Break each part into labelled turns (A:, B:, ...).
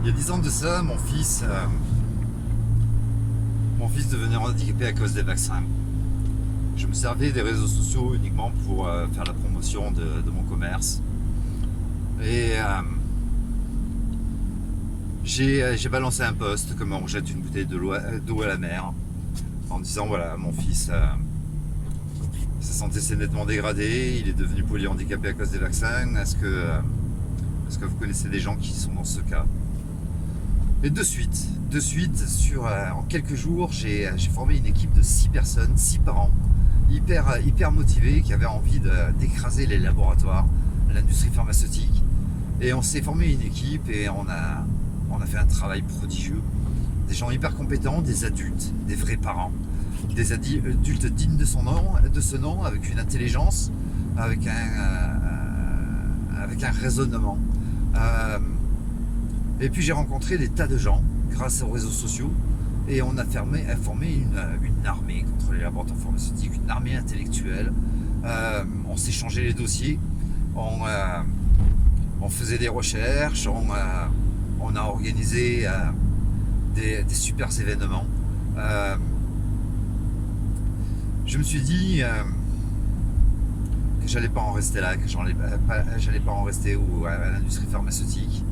A: Il y a 10 ans de ça, mon fils devenait handicapé à cause des vaccins. Je me servais des réseaux sociaux uniquement pour faire la promotion de mon commerce. Et j'ai balancé un post comme on jette une bouteille d'eau à la mer en disant voilà, mon fils, sa santé s'est nettement dégradée, il est devenu polyhandicapé à cause des vaccins. Est-ce que vous connaissez des gens qui sont dans ce cas? Et de suite, en quelques jours, j'ai formé une équipe de 6 personnes, 6 parents, hyper motivés, qui avaient envie d'écraser les laboratoires, l'industrie pharmaceutique. Et on s'est formé une équipe et on a fait un travail prodigieux. Des gens hyper compétents, des adultes, des vrais parents, des adultes dignes de ce nom, avec une intelligence, avec un raisonnement. Et puis j'ai rencontré des tas de gens grâce aux réseaux sociaux et on a formé une armée contre les laboratoires pharmaceutiques, une armée intellectuelle. On s'échangeait les dossiers, on faisait des recherches, on a organisé des super événements. Je me suis dit que j'allais pas en rester là, que j'allais pas en rester à l'industrie pharmaceutique.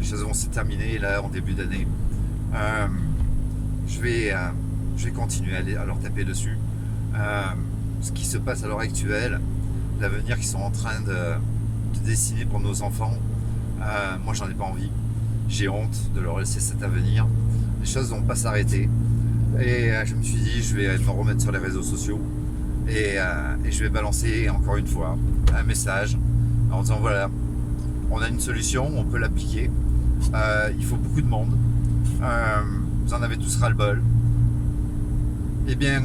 A: Les choses vont se terminer là en début d'année. Je vais continuer à leur taper dessus. Ce qui se passe à l'heure actuelle, l'avenir qu'ils sont en train de dessiner pour nos enfants, moi j'en ai pas envie. J'ai honte de leur laisser cet avenir. Les choses ne vont pas s'arrêter. Et je me suis dit, je vais me remettre sur les réseaux sociaux et je vais balancer encore une fois un message en disant voilà, on a une solution, on peut l'appliquer. Il faut beaucoup de monde. Vous en avez tous ras-le-bol. Eh bien,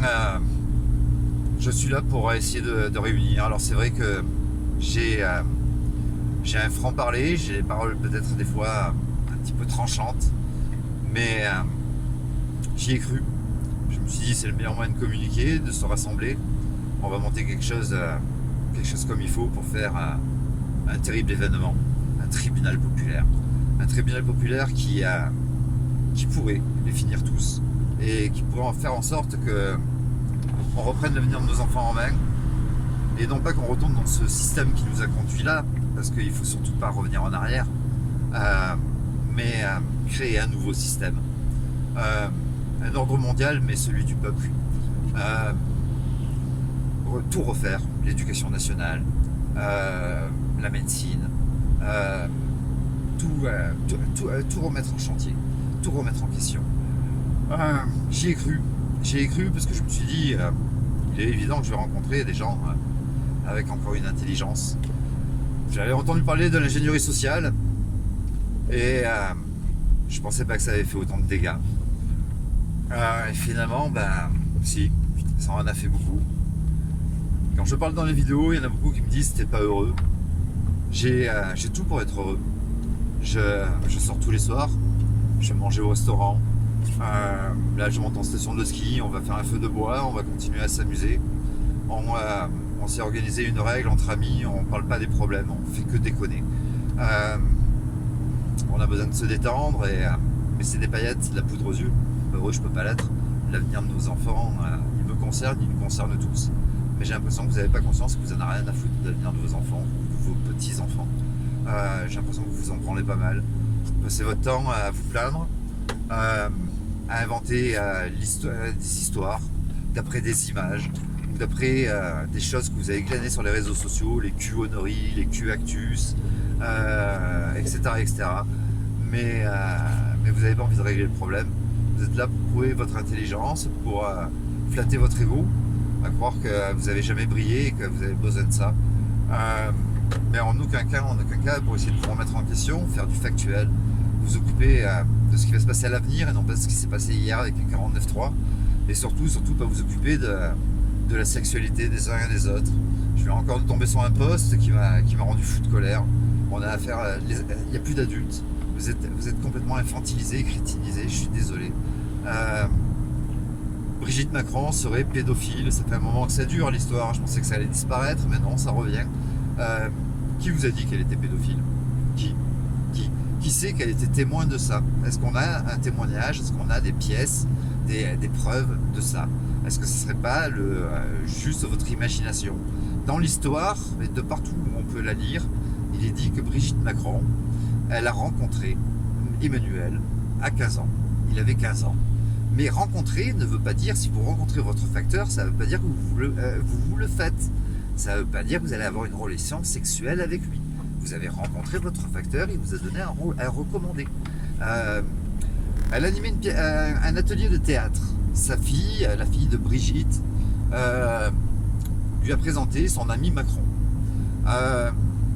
A: je suis là pour essayer de réunir. Alors c'est vrai que j'ai un franc-parler, j'ai des paroles peut-être des fois un petit peu tranchantes, mais j'y ai cru. Je me suis dit c'est le meilleur moyen de communiquer, de se rassembler. On va monter quelque chose comme il faut pour faire un terrible événement, un tribunal populaire. Un tribunal populaire qui pourrait les finir tous et qui pourrait en faire en sorte que on reprenne l'avenir de nos enfants en main et non pas qu'on retourne dans ce système qui nous a conduits là, parce qu'il faut surtout pas revenir en arrière, mais créer un nouveau système, un ordre mondial mais celui du peuple, tout refaire, l'éducation nationale, la médecine, tout remettre en chantier, tout remettre en question. J'y ai cru parce que je me suis dit il est évident que je vais rencontrer des gens avec encore une intelligence. J'avais entendu parler de l'ingénierie sociale et je pensais pas que ça avait fait autant de dégâts. Et finalement, si, ça en a fait beaucoup. Quand je parle dans les vidéos, il y en a beaucoup qui me disent t'es pas heureux. J'ai tout pour être heureux. Je sors tous les soirs, je vais manger au restaurant. Là, je monte en station de ski, on va faire un feu de bois, on va continuer à s'amuser. On s'est organisé une règle entre amis, on parle pas des problèmes, on fait que déconner. On a besoin de se détendre, mais c'est des paillettes, de la poudre aux yeux. Heureux, je peux pas l'être. L'avenir de nos enfants, il me concerne, il nous concerne tous. Mais j'ai l'impression que vous n'avez pas conscience que vous n'en avez rien à foutre de l'avenir de vos enfants, de vos petits-enfants. J'ai l'impression que vous en prenez pas mal. Vous passez votre temps à vous plaindre, à inventer des histoires d'après des images, d'après des choses que vous avez glanées sur les réseaux sociaux, les QAnories, les QActus, etc., etc. Mais vous n'avez pas envie de régler le problème. Vous êtes là pour prouver votre intelligence, pour flatter votre ego, à croire que vous n'avez jamais brillé et que vous avez besoin de ça. Mais en aucun cas, pour essayer de vous remettre en question, faire du factuel, vous occuper de ce qui va se passer à l'avenir et non pas de ce qui s'est passé hier avec les 49.3, et surtout pas vous occuper de la sexualité des uns et des autres. Je viens encore de tomber sur un post qui m'a rendu fou de colère. On a affaire il n'y a plus d'adultes, vous êtes complètement infantilisés, crétinisés, je suis désolé. Brigitte Macron serait pédophile, ça fait un moment que ça dure l'histoire, je pensais que ça allait disparaître, mais non, ça revient. Qui vous a dit qu'elle était pédophile? Qui c'est qui a été témoin de ça? Est-ce qu'on a un témoignage? Est-ce qu'on a des pièces, des preuves de ça? Est-ce que ce ne serait pas juste votre imagination? Dans l'histoire, et de partout où on peut la lire, il est dit que Brigitte Macron, elle a rencontré Emmanuel à 15 ans. Il avait 15 ans. Mais rencontrer ne veut pas dire, si vous rencontrez votre facteur, ça ne veut pas dire que vous le faites. Ça ne veut pas dire que vous allez avoir une relation sexuelle avec lui. Vous avez rencontré votre facteur, il vous a donné un recommandé. Elle animait un atelier de théâtre. Sa fille, la fille de Brigitte, lui a présenté son ami Macron.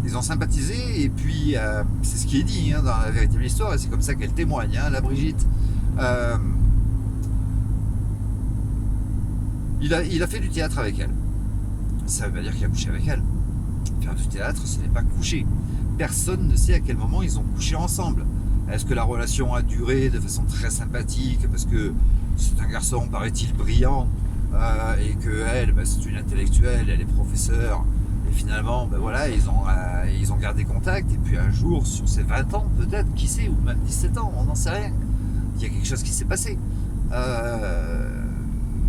A: Ils ont sympathisé et puis c'est ce qui est dit dans la véritable histoire et c'est comme ça qu'elle témoigne, la Brigitte. Il a fait du théâtre avec elle. Ça ne veut pas dire qu'il a couché avec elle. Faire du théâtre, ce n'est pas coucher. Personne ne sait à quel moment ils ont couché ensemble. Est-ce que la relation a duré de façon très sympathique parce que c'est un garçon, paraît-il, brillant et qu'elle, c'est une intellectuelle, elle est professeure et finalement, voilà, ils ont gardé contact et puis un jour, sur ses 20 ans peut-être, qui sait, ou même 17 ans, on n'en sait rien. Il y a quelque chose qui s'est passé.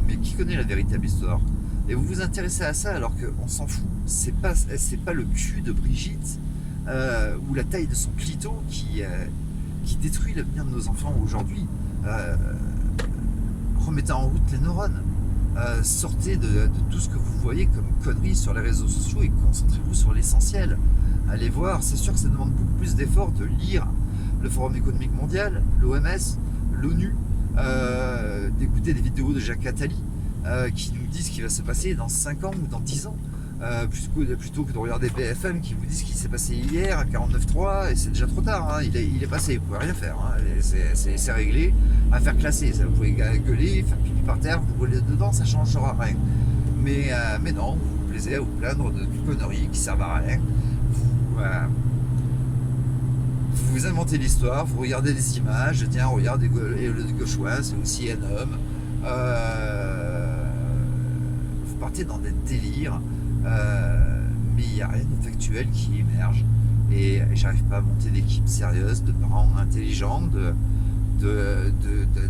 A: Mais qui connaît la véritable histoire? Et vous vous intéressez à ça alors qu'on s'en fout. C'est pas le cul de Brigitte ou la taille de son clito qui détruit l'avenir de nos enfants aujourd'hui. Remettez en route les neurones. Sortez de tout ce que vous voyez comme conneries sur les réseaux sociaux et concentrez-vous sur l'essentiel. Allez voir, c'est sûr que ça demande beaucoup plus d'efforts de lire le Forum économique mondial, l'OMS, l'ONU, d'écouter des vidéos de Jacques Attali qui nous disent ce qui va se passer dans 5 ans ou dans 10 ans. Plutôt que de regarder BFM qui vous dit ce qui s'est passé hier à 49.3 et c'est déjà trop tard, il est passé, vous pouvez rien faire, c'est réglé, affaire classée, vous pouvez gueuler, faire pipi par terre, vous roulez dedans, ça changera rien. Mais non, vous vous plaisez à vous plaindre de conneries qui servent à rien, vous inventez l'histoire, vous regardez des images, tiens, regarde le gauchois, c'est aussi un homme, vous partez dans des délires. Mais il n'y a rien de factuel qui émerge et j'arrive pas à monter d'équipe sérieuse, de parents intelligents,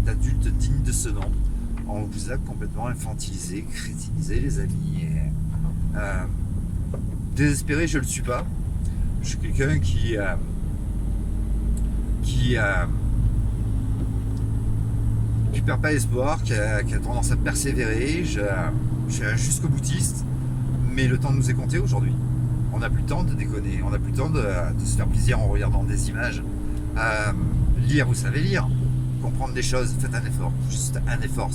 A: d'adultes dignes de ce nom. On vous a complètement infantilisé, crétinisé les amis et, désespéré je le suis pas. Je suis quelqu'un qui perd pas espoir, qui a tendance à persévérer. Je suis un jusqu'au boutiste. Mais le temps nous est compté aujourd'hui. On n'a plus le temps de déconner, on n'a plus le temps de se faire plaisir en regardant des images. Lire, vous savez lire. Comprendre des choses, faites un effort. Juste un effort.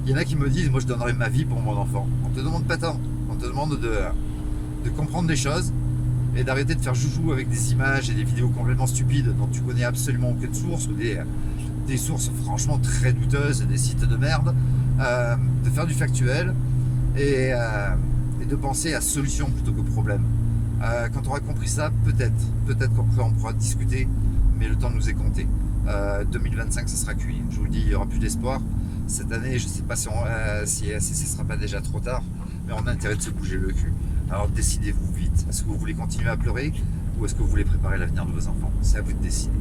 A: Il y en a qui me disent, moi je donnerais ma vie pour mon enfant. On te demande pas tant. On te demande de comprendre des choses et d'arrêter de faire joujou avec des images et des vidéos complètement stupides dont tu connais absolument aucune source ou des sources franchement très douteuses, des sites de merde. De faire du factuel et de penser à solution plutôt que problème. Quand on aura compris ça, peut-être qu'après on pourra discuter, mais le temps nous est compté. 2025, ça sera cuit. Je vous le dis, il n'y aura plus d'espoir. Cette année, je ne sais pas si ce ne sera pas déjà trop tard, mais on a intérêt de se bouger le cul. Alors décidez-vous vite. Est-ce que vous voulez continuer à pleurer ou est-ce que vous voulez préparer l'avenir de vos enfants? C'est à vous de décider.